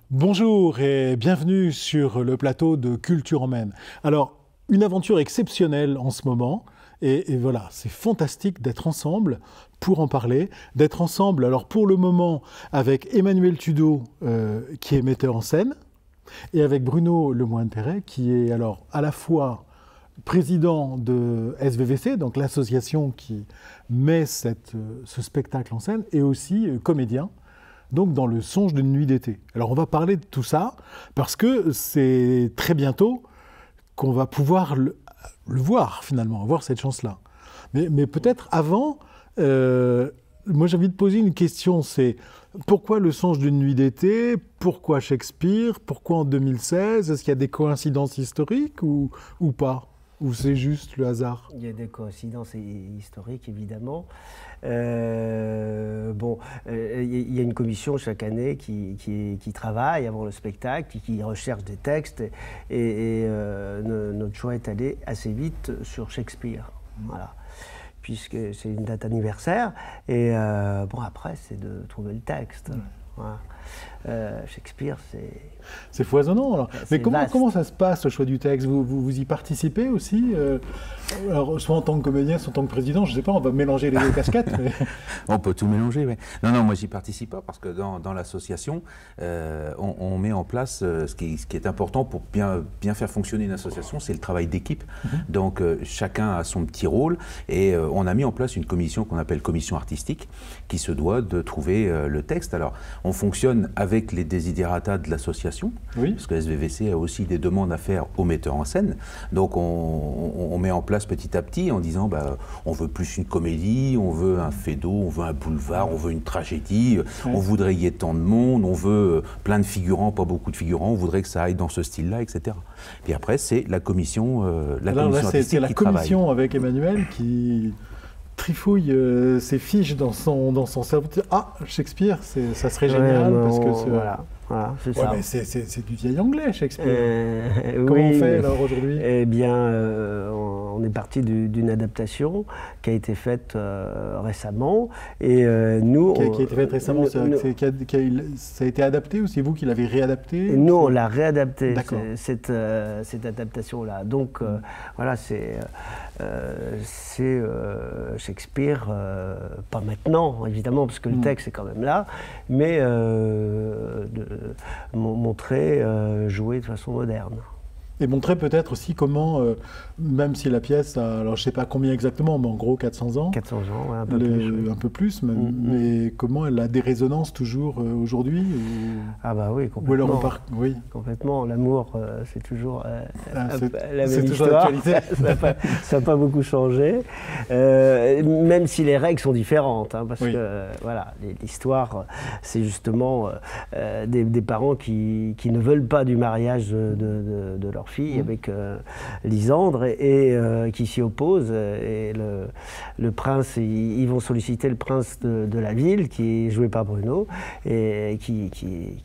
Bonjour et bienvenue sur le plateau de Culture Emmène. Alors, une aventure exceptionnelle en ce moment, et voilà, c'est fantastique d'être ensemble pour en parler, d'être ensemble, alors pour le moment, avec Emmanuel Tudeau, qui est metteur en scène, et avec Bruno Lemoine-Perret, qui est alors à la fois président de SVVC, donc l'association qui met ce spectacle en scène, et aussi comédien, donc dans le songe d'une nuit d'été. Alors on va parler de tout ça, parce que c'est très bientôt qu'on va pouvoir le voir finalement, avoir cette chance-là. Mais peut-être avant, moi j'ai envie de poser une question, c'est pourquoi le songe d'une nuit d'été? Pourquoi Shakespeare? Pourquoi en 2016? Est-ce qu'il y a des coïncidences historiques ou pas? Ou c'est juste le hasard? Il y a des coïncidences historiques, évidemment. Il y a une commission chaque année qui travaille avant le spectacle, qui recherche des textes. Et notre choix est allé assez vite sur Shakespeare. Voilà. Puisque c'est une date anniversaire. Et après, c'est de trouver le texte. Voilà. Shakespeare, c'est foisonnant. Alors. Mais comment ça se passe, le choix du texte? Vous y participez aussi alors, soit en tant que comédien, soit en tant que président, je ne sais pas, on va mélanger les deux casquettes. Mais... On peut tout mélanger, oui. Non, moi j'y participe pas parce que dans l'association, on met en place ce qui est important pour bien faire fonctionner une association, c'est le travail d'équipe. Donc chacun a son petit rôle et on a mis en place une commission qu'on appelle commission artistique qui se doit de trouver le texte. Alors on fonctionne avec les desiderata de l'association, parce que SVVC a aussi des demandes à faire aux metteurs en scène. Donc on met en place petit à petit en disant on veut plus une comédie, on veut un faido, on veut un boulevard, on veut une tragédie, on voudrait y ait tant de monde, on veut plein de figurants, pas beaucoup de figurants, on voudrait que ça aille dans ce style-là, etc. Et après c'est la commission, artistique c'est la qui commission travaille. avec Emmanuel qui trifouille ses fiches dans son cerveau. Ah, Shakespeare, ça serait génial parce que voilà, c'est ça. Mais c'est du vieil anglais, Shakespeare. Comment on fait alors aujourd'hui? Eh bien, on est parti d'une adaptation qui a été faite récemment. Et nous, qui a été faite récemment, ça a été adapté ou c'est vous qui l'avez réadapté? Nous, on l'a réadapté, cette adaptation-là. Donc, voilà, c'est Shakespeare, pas maintenant, évidemment, parce que le texte est quand même là, mais montrer, jouer de façon moderne. Et montrer peut-être aussi comment, même si la pièce a, alors je ne sais pas combien exactement, mais en gros 400 ans. 400 ans, ouais, un peu plus. Un peu plus, même, mais comment elle a des résonances toujours aujourd'hui Ah bah oui, complètement. Ou alors oui. Complètement, l'amour, c'est toujours la même toujours histoire. Ça n'a pas beaucoup changé, même si les règles sont différentes, hein, parce que voilà, l'histoire, c'est justement des parents qui ne veulent pas du mariage de leur fille avec Lysandre et qui s'y opposent. Et le prince, ils vont solliciter le prince de la ville, qui est joué par Bruno, et qui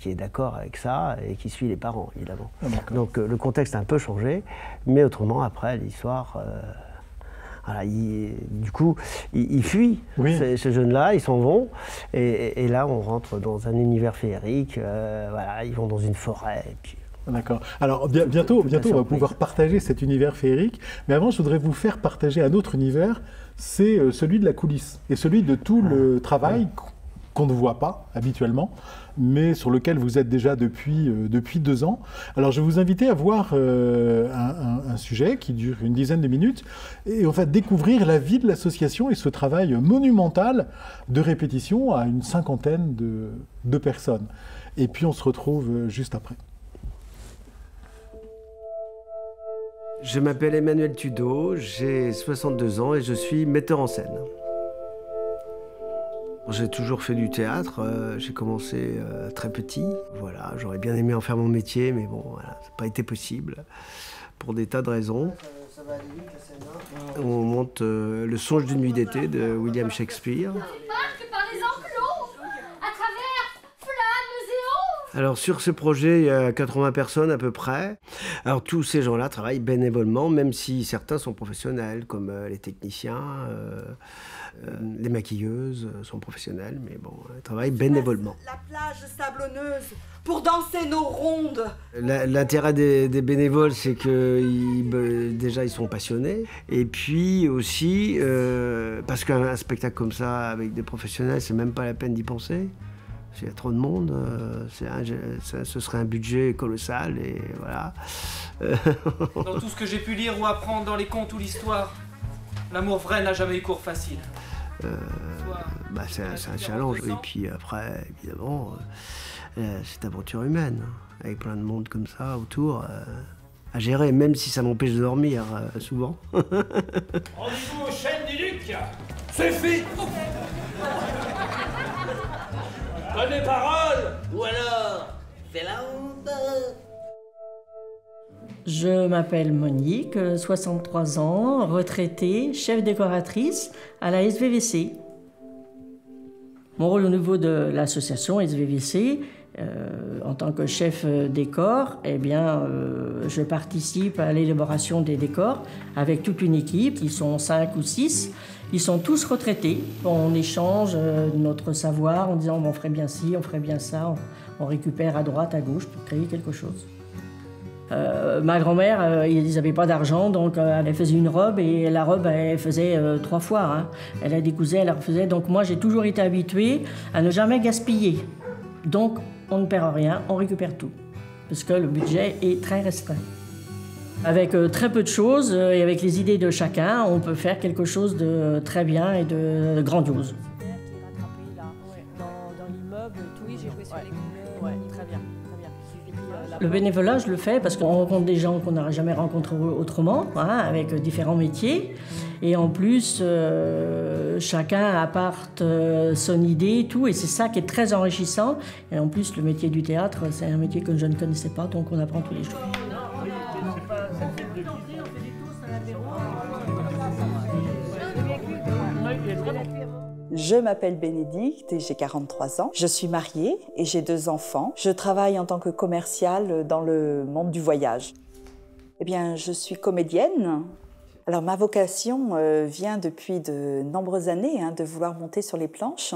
est d'accord avec ça et qui suit les parents, évidemment. Donc le contexte a un peu changé, mais autrement, après, l'histoire... Voilà, du coup, ils fuient, ces jeunes-là, ils s'en vont, et là, on rentre dans un univers féerique, voilà, ils vont dans une forêt, et puis... D'accord. Alors bientôt on va pouvoir partager cet univers féerique, mais avant je voudrais vous faire partager un autre univers, c'est celui de la coulisse, et celui de tout le travail qu'on ne voit pas habituellement, mais sur lequel vous êtes déjà depuis 2 ans. Alors je vais vous inviter à voir un sujet qui dure une dizaine de minutes, et on va découvrir la vie de l'association et ce travail monumental de répétition à une 50aine de personnes. Et puis on se retrouve juste après. Je m'appelle Emmanuel Tudeau, j'ai 62 ans et je suis metteur en scène. J'ai toujours fait du théâtre, j'ai commencé très petit. Voilà, j'aurais bien aimé en faire mon métier, mais bon, voilà, ça n'a pas été possible, pour des tas de raisons. Ça va aller vite, la scène, hein. On monte Le songe d'une nuit d'été de William Shakespeare. Alors sur ce projet, il y a 80 personnes à peu près. Alors tous ces gens-là travaillent bénévolement, même si certains sont professionnels, comme les techniciens, les maquilleuses sont professionnelles, mais bon, ils travaillent bénévolement. La plage sablonneuse pour danser nos rondes. L'intérêt des bénévoles, c'est que déjà ils sont passionnés, et puis aussi parce qu'un spectacle comme ça avec des professionnels, c'est même pas la peine d'y penser. S'il y a trop de monde, ce serait un budget colossal et voilà. Dans tout ce que j'ai pu lire ou apprendre dans les contes ou l'histoire, l'amour vrai n'a jamais eu cours facile. C'est un challenge. Et puis après, évidemment, cette aventure humaine, avec plein de monde comme ça autour, à gérer, même si ça m'empêche de dormir souvent. Rendez-vous aux chaînes du Duc. C'est fait. Donne les paroles, ou alors fais la honte. Je m'appelle Monique, 63 ans, retraitée, chef décoratrice à la SVVC. Mon rôle au niveau de l'association SVVC, en tant que chef décor, eh bien, je participe à l'élaboration des décors avec toute une équipe, ils sont 5 ou 6. Ils sont tous retraités. On échange notre savoir en disant on ferait bien ci, on ferait bien ça. On récupère à droite, à gauche pour créer quelque chose. Ma grand-mère, ils n'avaient pas d'argent, donc elle faisait une robe et la robe, elle faisait 3 fois. Hein. Elle la décousait, elle la refaisait. Donc moi, j'ai toujours été habituée à ne jamais gaspiller. Donc on ne perd rien, on récupère tout. Parce que le budget est très restreint. Avec très peu de choses et avec les idées de chacun, on peut faire quelque chose de très bien et de grandiose. Le bénévolat, je le fais parce qu'on rencontre des gens qu'on n'aurait jamais rencontrés autrement, hein, avec différents métiers. Et en plus, chacun apporte son idée, tout, et c'est ça qui est très enrichissant. Et en plus, le métier du théâtre, c'est un métier que je ne connaissais pas, donc on apprend tous les jours. Je m'appelle Bénédicte et j'ai 43 ans. Je suis mariée et j'ai 2 enfants. Je travaille en tant que commerciale dans le monde du voyage. Eh bien, je suis comédienne. Alors, ma vocation vient depuis de nombreuses années de vouloir monter sur les planches.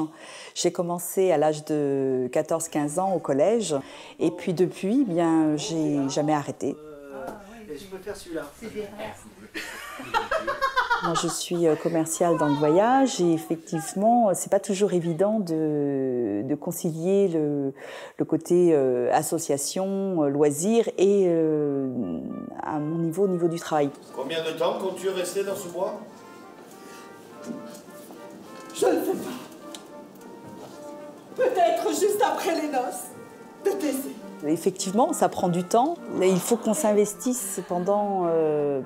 J'ai commencé à l'âge de 14-15 ans au collège. Et puis depuis, eh bien, j'ai jamais arrêté. Je peux faire celui-là. Moi, je suis commerciale dans le voyage et effectivement, c'est pas toujours évident de concilier le côté association, loisirs et à mon niveau, au niveau du travail. Combien de temps comptes-tu rester dans ce bois? Je ne sais pas. Peut-être juste après les noces de Thésée. Effectivement, ça prend du temps. Il faut qu'on s'investisse pendant,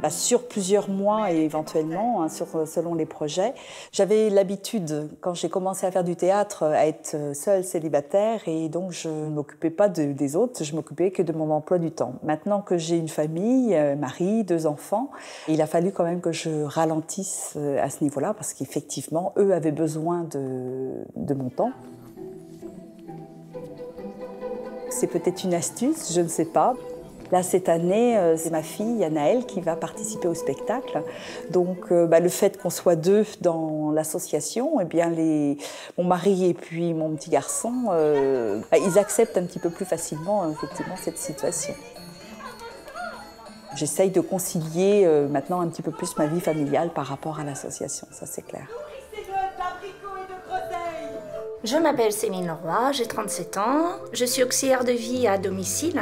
sur plusieurs mois et éventuellement, selon les projets. J'avais l'habitude, quand j'ai commencé à faire du théâtre, à être seule célibataire et donc je ne m'occupais pas des autres, je m'occupais que de mon emploi du temps. Maintenant que j'ai une famille, mari, 2 enfants, il a fallu quand même que je ralentisse à ce niveau-là parce qu'effectivement, eux avaient besoin de mon temps. C'est peut-être une astuce, je ne sais pas. Là, cette année, c'est ma fille, Anaëlle, qui va participer au spectacle. Donc, le fait qu'on soit 2 dans l'association, eh bien, mon mari et puis mon petit garçon, ils acceptent un petit peu plus facilement, effectivement, cette situation. J'essaye de concilier maintenant un petit peu plus ma vie familiale par rapport à l'association, ça c'est clair. Je m'appelle Céline Leroy, j'ai 37 ans, je suis auxiliaire de vie à domicile.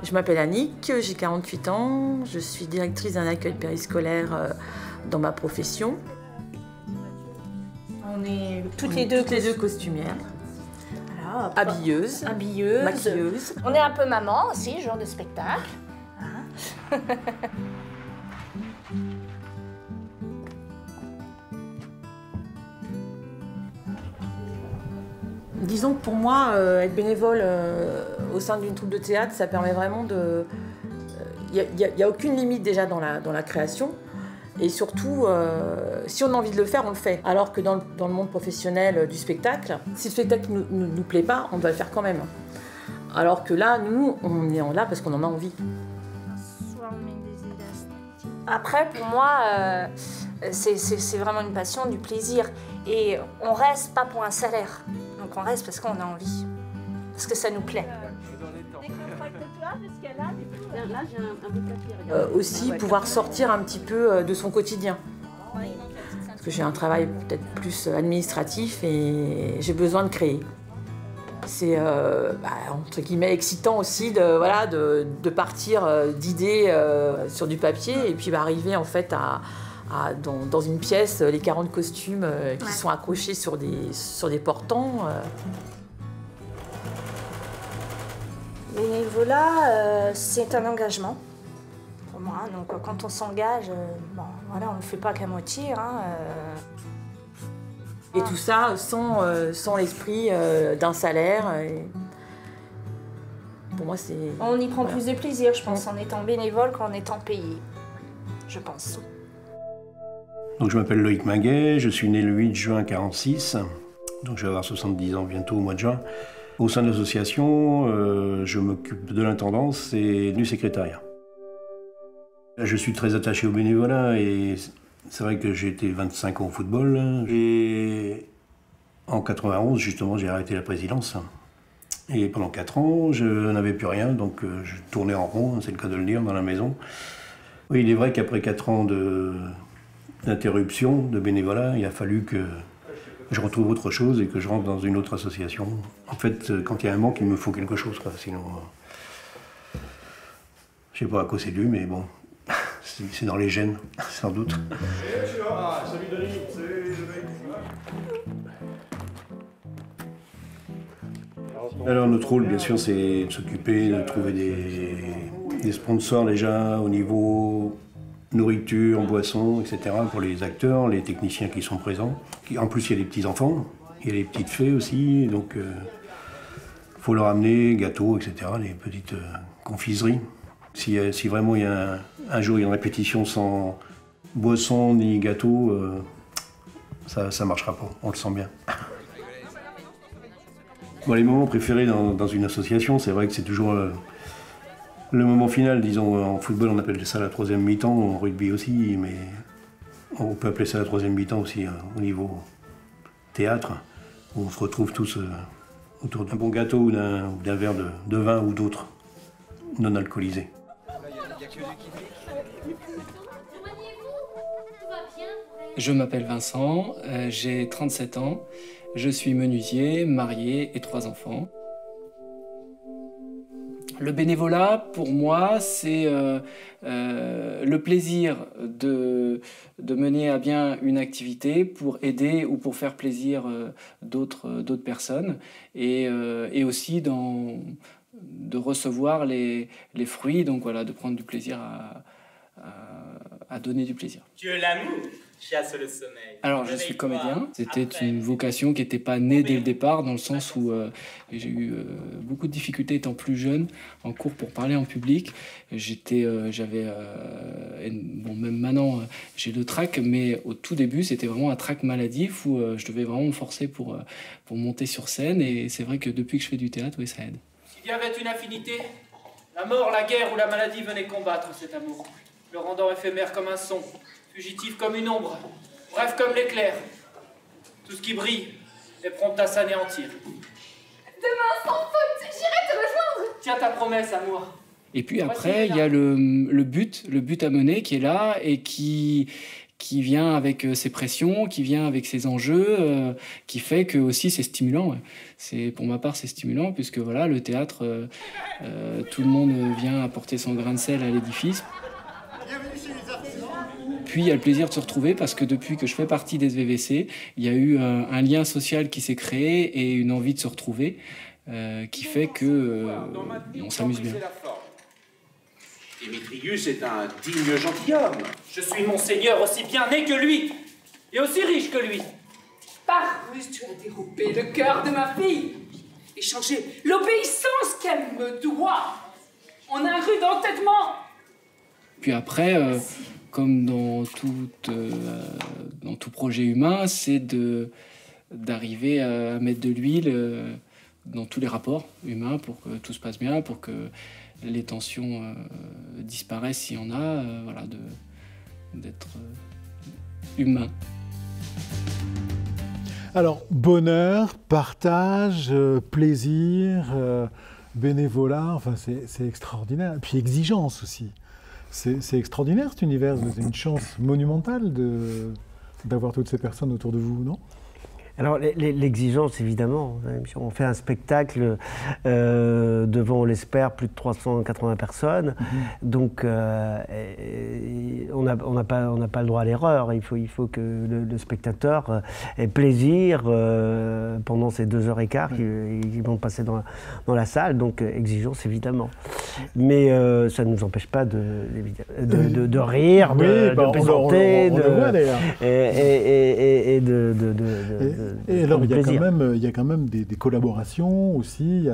Je m'appelle Annick, j'ai 48 ans, je suis directrice d'un accueil périscolaire dans ma profession. On est toutes les deux costumières, voilà, habilleuses, maquilleuses. On est un peu maman aussi, genre de spectacle. Hein. Disons que pour moi, être bénévole au sein d'une troupe de théâtre, ça permet vraiment de... Il n'y a aucune limite déjà dans la création. Et surtout, si on a envie de le faire, on le fait. Alors que dans le monde professionnel du spectacle, si le spectacle ne nous plaît pas, on doit le faire quand même. Alors que là, nous, on est là parce qu'on en a envie. Après, pour moi, c'est vraiment une passion, du plaisir. Et on reste pas pour un salaire. Donc on reste parce qu'on a envie. Parce que ça nous plaît. Aussi, pouvoir sortir un petit peu de son quotidien. Parce que j'ai un travail peut-être plus administratif et j'ai besoin de créer. C'est entre guillemets excitant aussi de partir d'idées sur du papier et puis arriver en fait dans une pièce, les 40 costumes qui sont accrochés sur des portants. Bénévolat, c'est un engagement pour moi. Donc quand on s'engage, on ne le fait pas qu'à moitié. Et tout ça sans l'esprit d'un salaire. Et pour moi, c'est... On y prend plus de plaisir, je pense, en étant bénévole qu'en étant payé. Je pense. Donc, je m'appelle Loïc Minguet, je suis né le 8 juin 1946. Donc je vais avoir 70 ans bientôt au mois de juin. Au sein de l'association, je m'occupe de l'intendance et du secrétariat. Je suis très attaché au bénévolat et c'est vrai que j'ai été 25 ans au football. Et en 91, justement, j'ai arrêté la présidence. Et pendant 4 ans, je n'avais plus rien, donc je tournais en rond, c'est le cas de le dire, dans la maison. Oui, il est vrai qu'après 4 ans d'interruption de bénévolat, il a fallu que je retrouve autre chose et que je rentre dans une autre association. En fait, quand il y a un manque, il me faut quelque chose, quoi. Sinon, je sais pas à quoi c'est dû, mais bon, c'est dans les gènes, sans doute. Salut Denis, Alors notre rôle, bien sûr, c'est de s'occuper de trouver des sponsors déjà au niveau nourriture, boissons, etc. pour les acteurs, les techniciens qui sont présents. En plus, il y a des petits-enfants, il y a les petites fées aussi, donc il faut leur amener gâteaux, etc., les petites confiseries. Si vraiment il y a un jour il y a une répétition sans boisson ni gâteau, ça ne marchera pas, on le sent bien. Bon, les moments préférés dans une association, c'est vrai que c'est toujours le moment final. Disons, en football, on appelle ça la troisième mi-temps, en rugby aussi, mais on peut appeler ça la troisième mi-temps aussi au niveau théâtre, où on se retrouve tous autour d'un bon gâteau ou d'un verre de vin ou d'autres non alcoolisés. Je m'appelle Vincent, j'ai 37 ans, je suis menuisier, marié et 3 enfants. Le bénévolat, pour moi, c'est le plaisir de mener à bien une activité pour aider ou pour faire plaisir d'autres personnes et aussi de recevoir les fruits, donc voilà, de prendre du plaisir à donner du plaisir. Que l'amour chasse le sommeil. Alors, je suis comédien. C'était une vocation qui n'était pas née dès le départ, dans le sens où j'ai eu beaucoup de difficultés étant plus jeune en cours pour parler en public. Même maintenant, j'ai le trac, mais au tout début, c'était vraiment un trac maladif où je devais vraiment me forcer pour monter sur scène. Et c'est vrai que depuis que je fais du théâtre, oui, ça aide. S'il y avait une infinité, la mort, la guerre ou la maladie venaient combattre cet amour, le rendant éphémère comme un son, fugitif comme une ombre, bref comme l'éclair. Tout ce qui brille est prompt à s'anéantir. Demain, sans faute, j'irai te rejoindre. Tiens ta promesse, amour. Et puis après, il y a le but à mener qui est là et qui vient avec ses pressions, qui vient avec ses enjeux, qui fait que aussi c'est stimulant. Ouais. Pour ma part, c'est stimulant puisque voilà, le théâtre, tout le monde vient apporter son grain de sel à l'édifice. Puis il y a le plaisir de se retrouver parce que depuis que je fais partie des SVVC, il y a eu un lien social qui s'est créé et une envie de se retrouver qui fait que on s'amuse bien. Démétrius est un digne gentilhomme. Je suis monseigneur aussi bien né que lui, et aussi riche que lui. Par ruse, tu as dérobé le cœur de ma fille, échangé l'obéissance qu'elle me doit en un rude entêtement. Puis après, comme dans tout projet humain, c'est d'arriver à mettre de l'huile dans tous les rapports humains pour que tout se passe bien, pour que les tensions disparaissent s'il y en a, voilà, d'être humain. Alors, bonheur, partage, plaisir, bénévolat, enfin, c'est extraordinaire. Et puis exigence aussi. C'est extraordinaire cet univers, vous avez une chance monumentale d'avoir toutes ces personnes autour de vous, non ? Alors l'exigence, évidemment, on fait un spectacle devant, on l'espère, plus de 380 personnes, donc on n'a pas le droit à l'erreur. Il faut que le spectateur ait plaisir pendant ces 2h15 qu'ils vont passer dans la salle, donc exigence, évidemment. Mais ça ne nous empêche pas de rire, de plaisanter, et alors, il y a quand même des collaborations aussi, il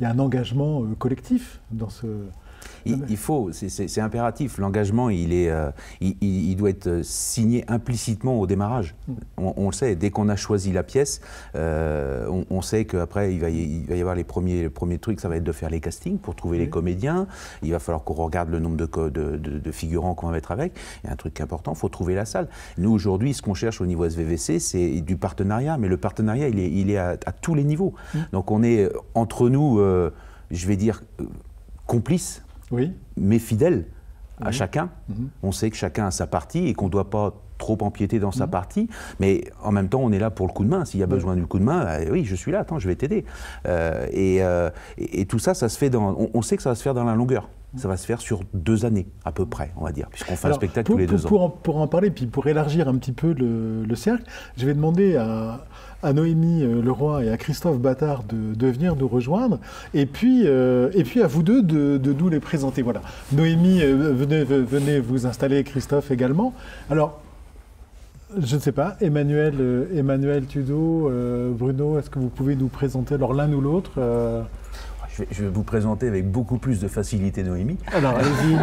y a un engagement collectif dans ce... Il faut, c'est impératif. L'engagement, il doit être signé implicitement au démarrage. On le sait, dès qu'on a choisi la pièce, on sait qu'après, il va y avoir les premiers trucs, ça va être de faire les castings pour trouver les comédiens. Il va falloir qu'on regarde le nombre de figurants qu'on va mettre avec. Il y a un truc important, il faut trouver la salle. Nous, aujourd'hui, ce qu'on cherche au niveau SVVC, c'est du partenariat, mais le partenariat, il est à tous les niveaux. Donc on est entre nous, je vais dire, complices. Oui. Mais fidèle à chacun. On sait que chacun a sa partie et qu'on ne doit pas trop empiéter dans sa partie, mais en même temps, on est là pour le coup de main. S'il y a besoin du coup de main, oui, je suis là, attends, je vais t'aider. Et tout ça, ça se fait on sait que ça va se faire dans la longueur. Ça va se faire sur 2 années, à peu près, on va dire, puisqu'on fait un spectacle tous les 2 ans. Pour en parler, puis pour élargir un petit peu le cercle, je vais demander à Noémie Leroy et à Christophe Battard de venir nous rejoindre, et puis à vous deux de nous les présenter. Voilà. Noémie, venez vous installer, Christophe également. Alors, je ne sais pas, Emmanuel Tudo, Bruno, est-ce que vous pouvez nous présenter alors l'un ou l'autre Je vais vous présenter avec beaucoup plus de facilité Noémie. Alors, allez-y.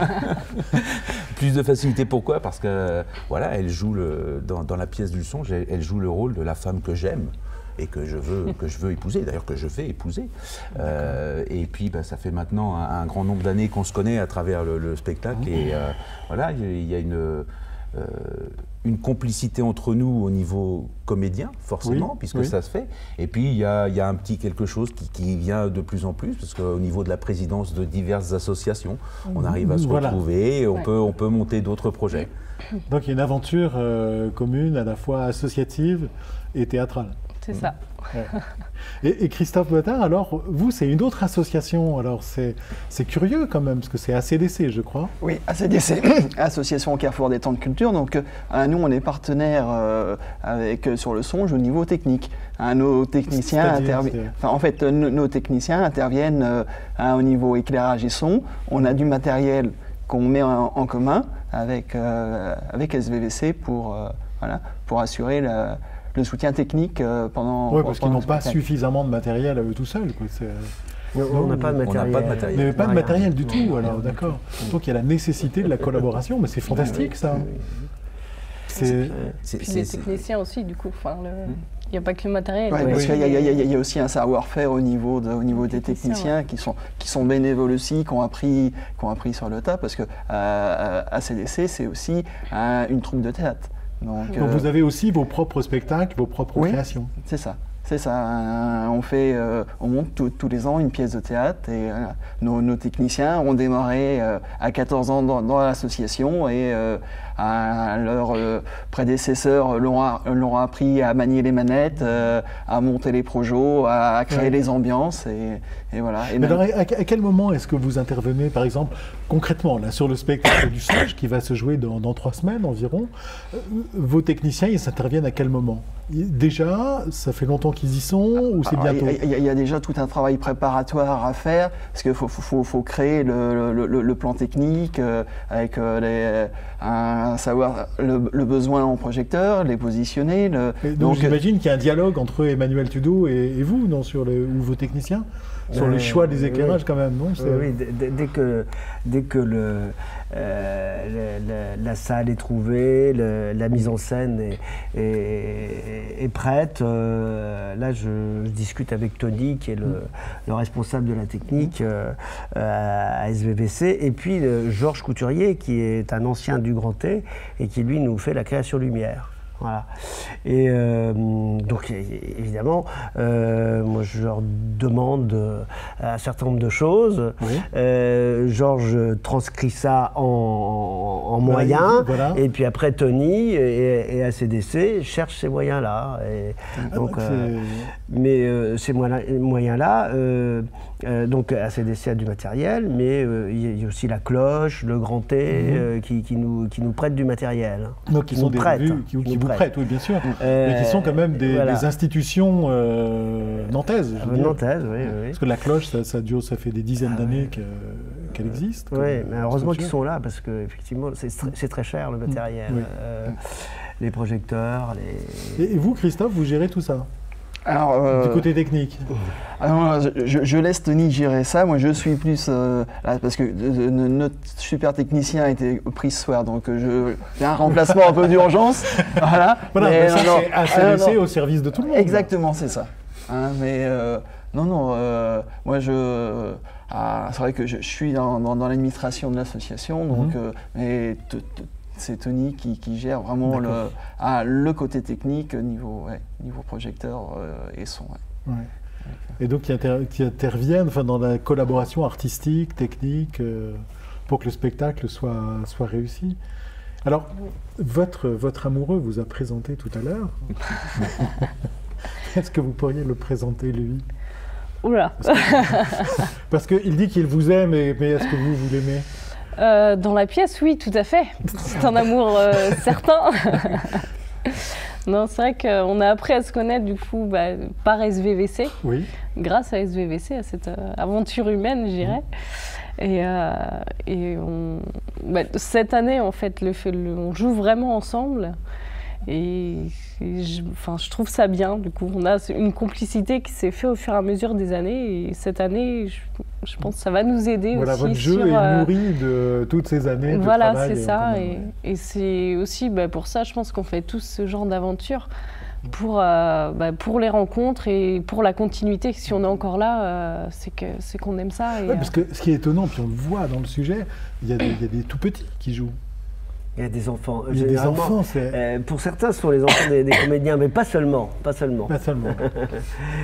Plus de facilité, pourquoi? Parce que, voilà, elle joue, dans la pièce du son, elle joue le rôle de la femme que j'aime et que je veux épouser, d'ailleurs que je vais épouser. Et puis, ça fait maintenant un grand nombre d'années qu'on se connaît à travers le spectacle. Et voilà, il y a une complicité entre nous au niveau comédien, forcément, puisque ça se fait. Et puis, il y a un petit quelque chose qui vient de plus en plus, parce qu'au niveau de la présidence de diverses associations, on arrive à se retrouver, et on peut monter d'autres projets. Donc, il y a une aventure commune, à la fois associative et théâtrale. C'est ça. Ouais. Et Christophe Battard, alors, vous, c'est une autre association. Alors, c'est curieux quand même, parce que c'est ACDC, je crois. Oui, ACDC, Association Carrefour des Temps de Culture. Donc, nous, on est partenaire sur le son au niveau technique. Nos techniciens interviennent. Enfin, en fait, nos techniciens interviennent au niveau éclairage et son. On a du matériel qu'on met en commun avec SVVC pour assurer le soutien technique pendant... Oui, parce qu'ils n'ont pas suffisamment de matériel à eux tout seuls. On n'a pas de matériel. Vous n'avez pas de matériel du tout, alors d'accord. Donc il y a la nécessité de la collaboration, mais c'est fantastique ça. Puis les techniciens aussi, du coup. Il n'y a pas que le matériel. Ouais, parce qu'il y a aussi un savoir-faire au niveau des techniciens qui sont bénévoles aussi, qui ont appris sur le tas, parce que ACDC, c'est aussi une troupe de théâtre. Donc vous avez aussi vos propres spectacles, vos propres créations. C'est ça. C'est ça. On monte tous les ans une pièce de théâtre et nos techniciens ont démarré à 14 ans dans l'association et leurs prédécesseurs l'ont appris à manier les manettes, à monter les projets, à créer les ambiances et voilà. Mais alors, à quel moment est-ce que vous intervenez, par exemple, concrètement, là, sur le spectacle du Sage qui va se jouer dans 3 semaines environ? Vos techniciens, ils interviennent à quel moment? Déjà, ça fait longtemps qu'ils y sont ou c'est bientôt? Il y a déjà tout un travail préparatoire à faire parce qu'il faut créer le plan technique avec savoir le besoin en projecteur, les positionner. Donc j'imagine qu'il y a un dialogue entre Emmanuel Tudo et vous, non, ou vos techniciens, sur le choix des éclairages quand même, non? Oui, dès que la salle est trouvée, la mise en scène est prête. Là, je discute avec Tony, qui est le responsable de la technique à SVVC, et puis Georges Couturier, qui est un ancien du Grand T et qui, lui, nous fait la création lumière. Voilà. Et donc évidemment, moi je leur demande un certain nombre de choses. Oui. Georges transcrit ça en moyens, voilà. Et puis après Tony et ACDC cherchent ces moyens-là. Donc, mais ces moyens-là, donc ACDC a du matériel, mais il y a aussi la cloche, le Grand T qui nous prête du matériel. Donc qui sont des revues qui vous prêtent, oui bien sûr, mais qui sont quand même des institutions nantaises. Nantaises, oui. Parce que la cloche, ça fait des dizaines d'années qu'elle existe. Oui, mais heureusement qu'ils sont là, parce qu'effectivement, c'est très cher le matériel. Oui. Les projecteurs, Et vous, Christophe, vous gérez tout ça? Alors, du côté technique. Alors, je laisse Tony gérer ça. Moi, je suis plus là, parce que notre super technicien a été pris ce soir, donc j'ai un remplacement un peu d'urgence. Voilà. Mais c'est ACDC au service de tout le monde. Exactement, c'est ça. Hein, mais moi, c'est vrai que je suis dans l'administration de l'association, donc mais c'est Tony qui gère vraiment le côté technique, niveau projecteur et son. Ouais. Et donc qui interviennent dans la collaboration artistique, technique, pour que le spectacle soit réussi. Alors, votre amoureux vous a présenté tout à l'heure. Est-ce que vous pourriez le présenter, lui? Oula. Parce qu'il dit qu'il vous aime, mais est-ce que vous l'aimez? Dans la pièce, oui, tout à fait. C'est un amour certain. Non, c'est vrai qu'on a appris à se connaître du coup par SVVC, oui. Grâce à SVVC, à cette aventure humaine, je dirais. Et cette année, en fait, on joue vraiment ensemble. Et je trouve ça bien, du coup. On a une complicité qui s'est faite au fur et à mesure des années. Et cette année, je pense que ça va nous aider aussi. Votre jeu est nourri de toutes ces années de travail. Voilà, c'est ça. Et c'est aussi pour ça, je pense qu'on fait tous ce genre d'aventure. Pour les rencontres et pour la continuité. Si on est encore là, c'est qu'on aime ça. Et, parce que ce qui est étonnant, puis on le voit dans le sujet, il y a des tout petits qui jouent. Il y a des enfants. Il y a des enfants, pour certains, ce sont les enfants des comédiens, mais pas seulement. Mais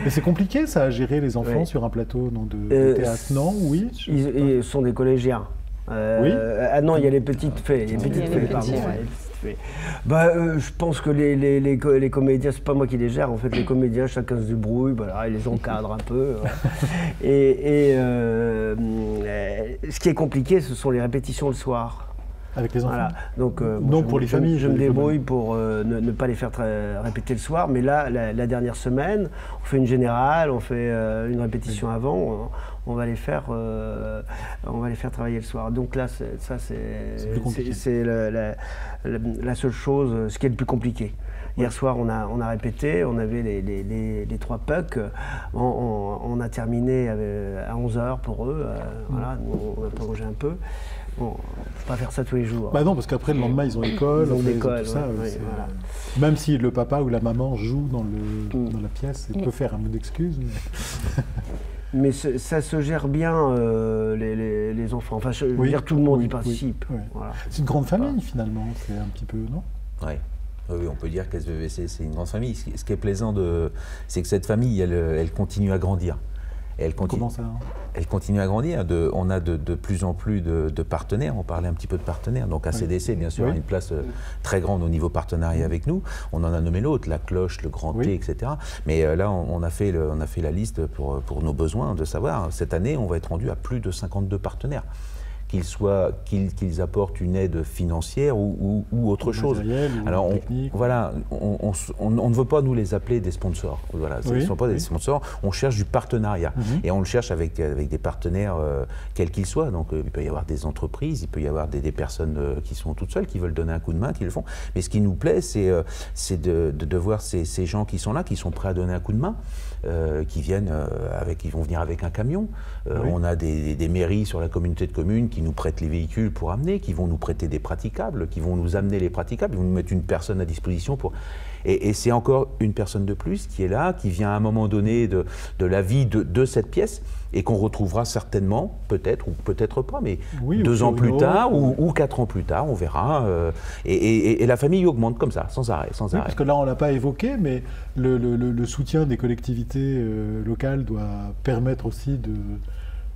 c'est compliqué, ça, à gérer les enfants sur un plateau de théâtre, non? Oui. Ils sont des collégiens. Oui. Ah non, il y a les petites fées. Je pense que les comédiens, c'est pas moi qui les gère. En fait, les comédiens, chacun se débrouille. Ils les encadrent un peu. Et ce qui est compliqué, ce sont les répétitions le soir. Avec les enfants. Voilà. Donc, pour les familles. Je me débrouille pour ne pas les faire répéter le soir. Mais là, la dernière semaine, on fait une générale, on fait une répétition avant. On va les faire travailler le soir. Donc là, c'est la seule chose, ce qui est le plus compliqué. Hier soir, on a répété, on avait les 3 pucks. On a terminé à 11h pour eux. Voilà, on a prolongé un peu. Bon, faut pas faire ça tous les jours. Non, parce qu'après le lendemain ils ont école, tout ça. Voilà. Même si le papa ou la maman joue dans la pièce, il peut faire un mot d'excuse. Mais ça se gère bien les enfants. Enfin, je veux dire, tout le monde y participe. Oui. Voilà. C'est une grande famille finalement, c'est un petit peu, non? Oui, on peut dire qu'SVVC c'est une grande famille. Ce qui est plaisant, c'est que cette famille, elle continue à grandir. Comment ça? Elle continue à grandir. On a de plus en plus de partenaires. On parlait un petit peu de partenaires. Donc ACDC, bien sûr, a une place très grande au niveau partenariat avec nous. On en a nommé l'autre, la cloche, le grand T, etc. Mais là, on a fait la liste pour nos besoins de savoir. Cette année, on va être rendu à plus de 52 partenaires. Qu'ils apportent une aide financière ou autre chose. Alors on ne veut pas nous les appeler des sponsors. Voilà, ce ne sont pas des sponsors. On cherche du partenariat et on le cherche avec des partenaires quels qu'ils soient. Donc il peut y avoir des entreprises, il peut y avoir des personnes qui sont toutes seules, qui veulent donner un coup de main, qui le font. Mais ce qui nous plaît, c'est de voir ces gens qui sont là, qui sont prêts à donner un coup de main. Qui vont venir avec un camion. On a des mairies sur la communauté de communes qui nous prêtent les véhicules pour amener, qui vont nous prêter des praticables, qui vont nous amener les praticables, ils vont nous mettre une personne à disposition pour... Et c'est encore une personne de plus qui est là, qui vient à un moment donné de la vie de cette pièce et qu'on retrouvera certainement, peut-être ou peut-être pas, mais 2 ans plus tard ou 4 ans plus tard, on verra. Et la famille augmente comme ça, sans arrêt. Sans arrêt. Parce que là, on ne l'a pas évoqué, mais le soutien des collectivités locales doit permettre aussi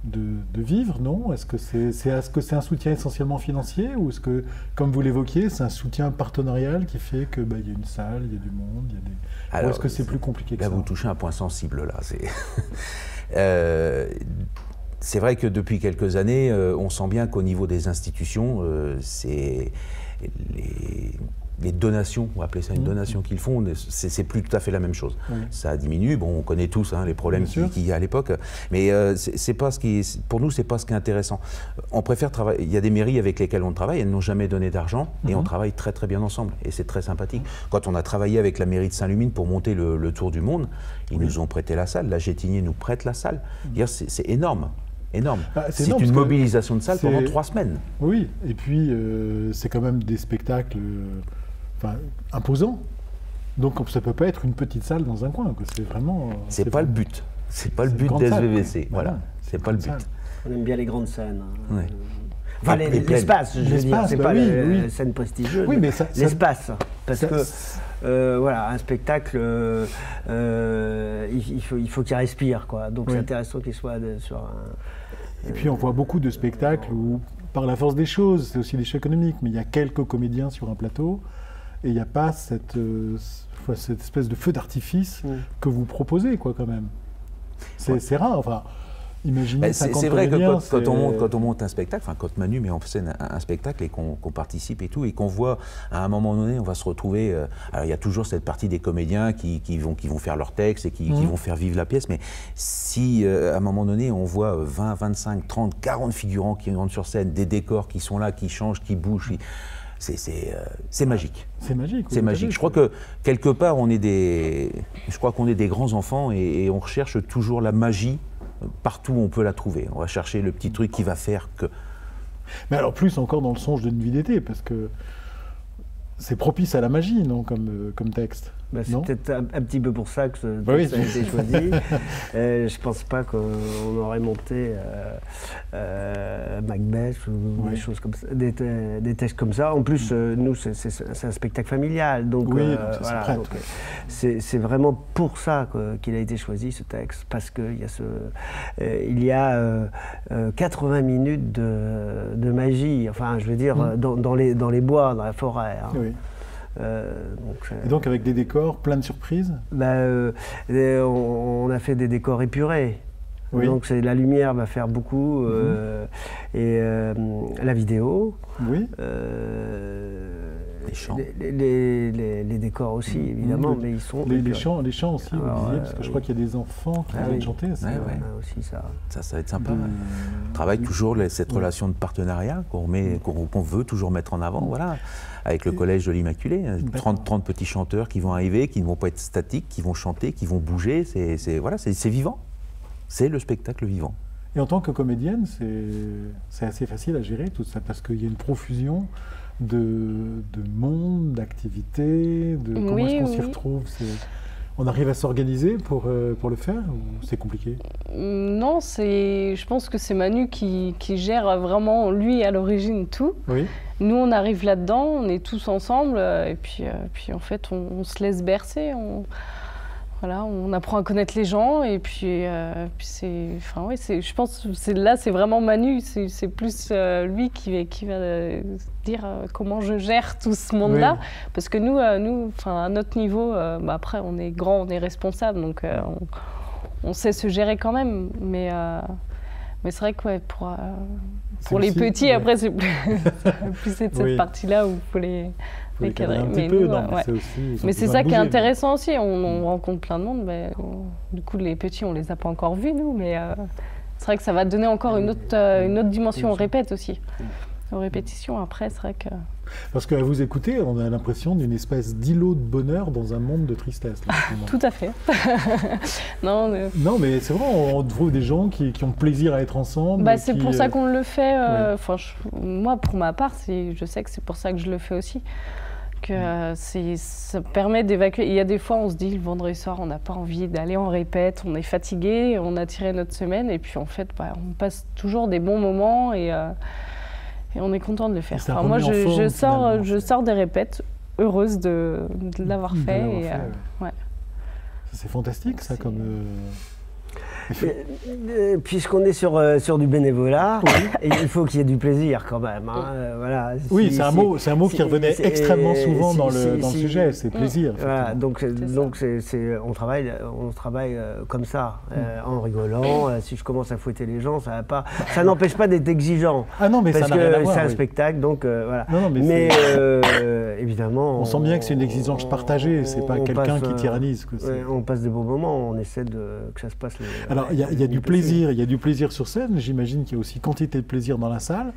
de vivre, non? Est-ce que c'est un soutien essentiellement financier ou est-ce que, comme vous l'évoquiez, c'est un soutien partenarial qui fait que y a une salle, il y a du monde, il y a des... Alors, ou est-ce que c'est plus compliqué que ça? Là, vous touchez un point sensible, là. C'est vrai que depuis quelques années, on sent bien qu'au niveau des institutions, c'est les donations, on va appeler ça une donation qu'ils font, c'est plus tout à fait la même chose. Oui. Ça diminue, bon, on connaît tous les problèmes qu'il y a à l'époque, mais c'est pas ce qui pour nous, c'est pas ce qui est intéressant. On préfère travailler, il y a des mairies avec lesquelles on travaille, elles n'ont jamais donné d'argent, et on travaille très très bien ensemble, et c'est très sympathique. Quand on a travaillé avec la mairie de Saint-Lumine pour monter le Tour du Monde, ils nous ont prêté la salle, la Gétinier nous prête la salle. C'est énorme. Énorme. C'est une mobilisation de salle pendant 3 semaines. Oui, et puis c'est quand même des spectacles imposants. Donc ça ne peut pas être une petite salle dans un coin. C'est vraiment. C'est pas le but. C'est pas le but des SVVC. Voilà. C'est pas le but. On aime bien les grandes scènes. Ouais. Enfin, l'espace, je veux dire, c'est pas la scène prestigieuse. Oui, mais l'espace. Parce que, voilà, un spectacle, il faut qu'il respire, quoi. Donc c'est intéressant qu'il soit sur un... Et puis on voit beaucoup de spectacles où, par la force des choses, c'est aussi des choix économiques, mais il y a quelques comédiens sur un plateau, et il n'y a pas cette espèce de feu d'artifice que vous proposez, quoi, quand même. C'est rare, enfin... Imaginez 50 c'est vrai que quand on monte un spectacle, enfin quand Manu met en scène un spectacle et qu'on participe et tout, et qu'on voit à un moment donné, on va se retrouver. Alors il y a toujours cette partie des comédiens qui vont faire leur texte et qui vont faire vivre la pièce, mais si à un moment donné on voit 20, 25, 30, 40 figurants qui rentrent sur scène, des décors qui sont là, qui changent, qui bougent, c'est magique. C'est magique. C'est magique. Je crois que quelque part on est des grands enfants et on recherche toujours la magie. Partout où on peut la trouver. On va chercher le petit truc qui va faire que... Mais alors plus encore dans le songe d'une vie d'été, parce que c'est propice à la magie, non, comme texte. C'est peut-être un petit peu pour ça que ce texte a été choisi. Je ne pense pas qu'on aurait monté Macbeth ou des choses comme ça, des textes comme ça. En plus, nous, c'est un spectacle familial, donc voilà, c'est vraiment pour ça qu'il a été choisi ce texte, parce qu'il y a 80 minutes de magie. Enfin, je veux dire, dans les bois, dans la forêt. Hein. Oui. Et donc avec des décors, plein de surprises? On a fait des décors épurés. Oui. Donc la lumière va faire beaucoup, et la vidéo. Oui. Les chants. Les décors aussi, évidemment, mais ils sont... Les chants aussi, vous disiez, parce que je crois qu'il y a des enfants qui viennent chanter. Aussi ça. Ça va être sympa. On travaille toujours cette relation de partenariat qu'on veut toujours mettre en avant, voilà. Avec le collège de l'Immaculée, 30 petits chanteurs qui vont arriver, qui ne vont pas être statiques, qui vont chanter, qui vont bouger, c'est vivant. C'est le spectacle vivant. Et en tant que comédienne, c'est assez facile à gérer tout ça, parce qu'il y a une profusion de monde, d'activités, comment est-ce qu'on s'y retrouve? On arrive à s'organiser pour le faire ou c'est compliqué? Non, je pense que c'est Manu qui gère vraiment, lui, à l'origine, tout. Oui. Nous, on arrive là-dedans, on est tous ensemble, et puis en fait, on se laisse bercer. Voilà, on apprend à connaître les gens, et puis je pense que là, c'est vraiment Manu, c'est plus lui qui va dire comment je gère tout ce monde-là, parce que nous, à notre niveau, après, on est grand, on est responsable, donc on sait se gérer quand même, mais c'est vrai que pour les petits, après, c'est plus cette partie-là où il faut les cadrer. Mais c'est ça qui est intéressant aussi, on rencontre plein de monde, mais du coup les petits on les a pas encore vus nous, mais c'est vrai que ça va donner encore une autre dimension, on répète aussi. aux répétitions. Après, c'est vrai que... Parce qu'à vous écouter, on a l'impression d'une espèce d'îlot de bonheur dans un monde de tristesse. Là, tout à fait. Non, mais c'est vrai, on trouve des gens qui ont plaisir à être ensemble. C'est pour ça qu'on le fait. Moi, pour ma part, je sais que c'est pour ça que je le fais aussi. Que ça permet d'évacuer. Il y a des fois, on se dit, le vendredi soir, on n'a pas envie d'aller en répète, on est fatigué, on a tiré notre semaine, et puis en fait, on passe toujours des bons moments, et on est content de le faire. Enfin, moi, je sors des répètes heureuse de l'avoir fait. Ouais. C'est fantastique, ça, comme... Puisqu'on est sur du bénévolat, il faut qu'il y ait du plaisir quand même. Voilà. Oui, c'est un mot qui revenait extrêmement souvent dans le sujet, c'est plaisir. Voilà, donc on travaille comme ça, en rigolant. Si je commence à fouetter les gens, ça n'empêche pas d'être exigeant. Ah non, mais parce ça n'a rien à voir, c'est un spectacle, donc voilà. Non, mais évidemment, on sent bien que c'est une exigence partagée, c'est pas quelqu'un qui tyrannise. On passe des bons moments, on essaie que ça se passe. Alors, il y a du plaisir sur scène, j'imagine qu'il y a aussi quantité de plaisir dans la salle,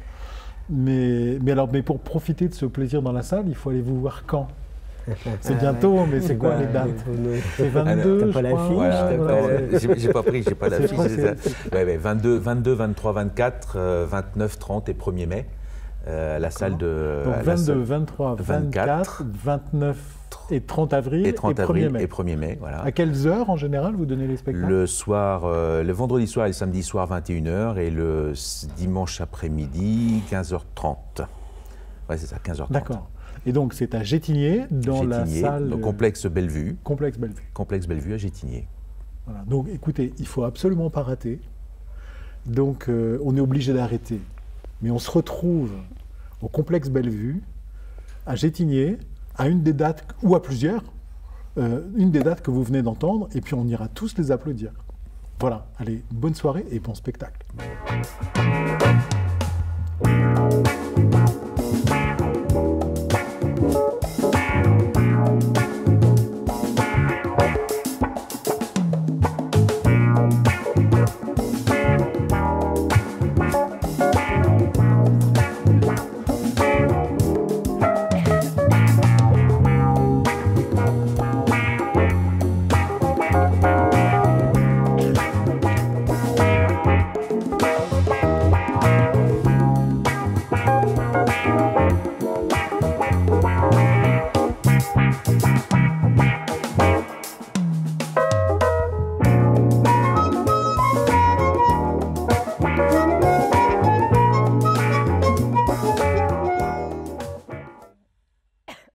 mais pour profiter de ce plaisir dans la salle, il faut aller vous voir quand? C'est bientôt, mais c'est quoi les dates? C'est 22, t'as pas la fiche? J'ai pas pris, j'ai pas la fiche. 22, 23, 24, 29, 30 et 1er mai, la salle de... Donc 22, 23, 24, 29 et 30 avril et 1er mai. Voilà. À quelles heures en général vous donnez les spectacles? Le soir, le vendredi soir et le samedi soir 21h et le dimanche après-midi 15h30. Ouais, c'est ça, 15h30. D'accord. Et donc c'est à Gétigné, dans la salle... Au complexe Bellevue. Complexe Bellevue. Complexe Bellevue à Gétigné. Voilà. Donc écoutez, il ne faut absolument pas rater. Donc on est obligé d'arrêter. Mais on se retrouve au complexe Bellevue, à Gétigné, à une des dates, ou à plusieurs, une des dates que vous venez d'entendre, et puis on ira tous les applaudir. Voilà, allez, bonne soirée et bon spectacle.